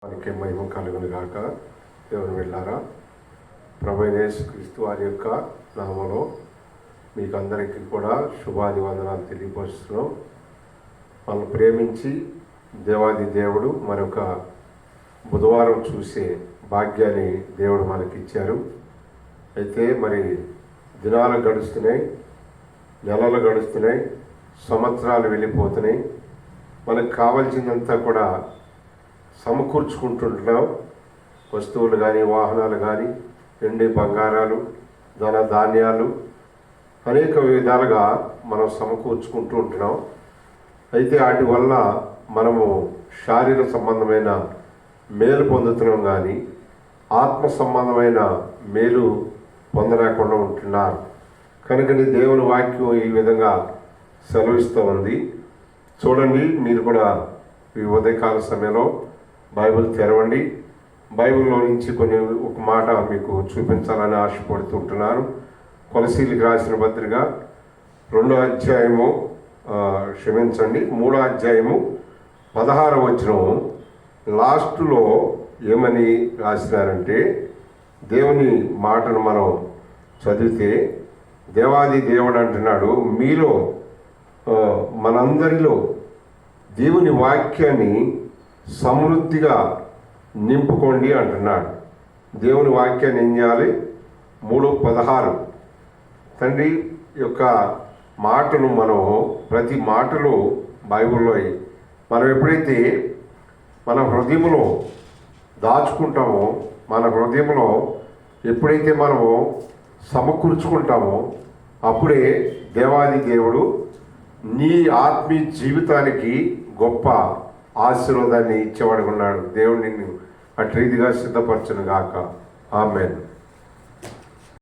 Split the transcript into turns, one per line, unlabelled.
వారికి మహిమ కలుగును గాక. దేవుని వెళ్ళారా, ప్రభువైన యేసుక్రీస్తు వారి యొక్క నామములో మీకు అందరికీ కూడా శుభాభివందనాలు తెలియపరుస్తున్నాం. మనల్ని ప్రేమించి దేవాది దేవుడు మరొక బుధవారం చూసే భాగ్యాన్ని దేవుడు మనకి ఇచ్చారు. అయితే మరి దినాలు గడుస్తున్నాయి, నెలలు గడుస్తున్నాయి, సంవత్సరాలు వెళ్ళిపోతున్నాయి. మనకు కావాల్సిందంతా కూడా సమకూర్చుకుంటుంటున్నాం. వస్తువులు కానీ, వాహనాలు కానీ, వెండి బంగారాలు, ధన ధాన్యాలు, అనేక విధాలుగా మనం సమకూర్చుకుంటూ ఉంటున్నాం. అయితే వాటి వల్ల మనము శారీరక సంబంధమైన మేలు పొందుతున్నాం కానీ ఆత్మ సంబంధమైన మేలు పొందలేకుండా ఉంటున్నారు. కనుకని దేవుని వాక్యం ఈ విధంగా సెలవిస్తూ ఉంది. చూడండి, మీరు కూడా ఈ ఉదయకాల సమయంలో బైబిల్ తెరవండి. బైబిల్లో నుంచి ఒక మాట మీకు చూపించాలని ఆశపడుతుంటున్నాను. కొలసీలకు రాసిన పత్రిక 2వ అధ్యాయము 3వ అధ్యాయము 16వ వచనం లాస్ట్లో ఏమని రాసినారంటే, దేవుని మాటను మనం చదివితే దేవాది దేవుడు అంటున్నాడు, మీలో మనందరిలో దేవుని వాక్యాన్ని సమృద్ధిగా నింపుకోండి అంటున్నాడు. దేవుని వాక్యాన్ని ఏం చేయాలి? 3:16 తండ్రి యొక్క మాటను మనం ప్రతి మాటలు బైబిల్లో మనం ఎప్పుడైతే మన హృదయంలో దాచుకుంటామో, మన హృదయంలో ఎప్పుడైతే మనము సమకూర్చుకుంటామో అప్పుడే దేవాది దేవుడు నీ ఆత్మీయ జీవితానికి గొప్ప ఆశీర్వాదాన్ని ఇచ్చేవాడు ఉన్నాడు. దేవుడు నిన్ను అటు రీతిగా సిద్ధపరచును గాక. ఆమేన్.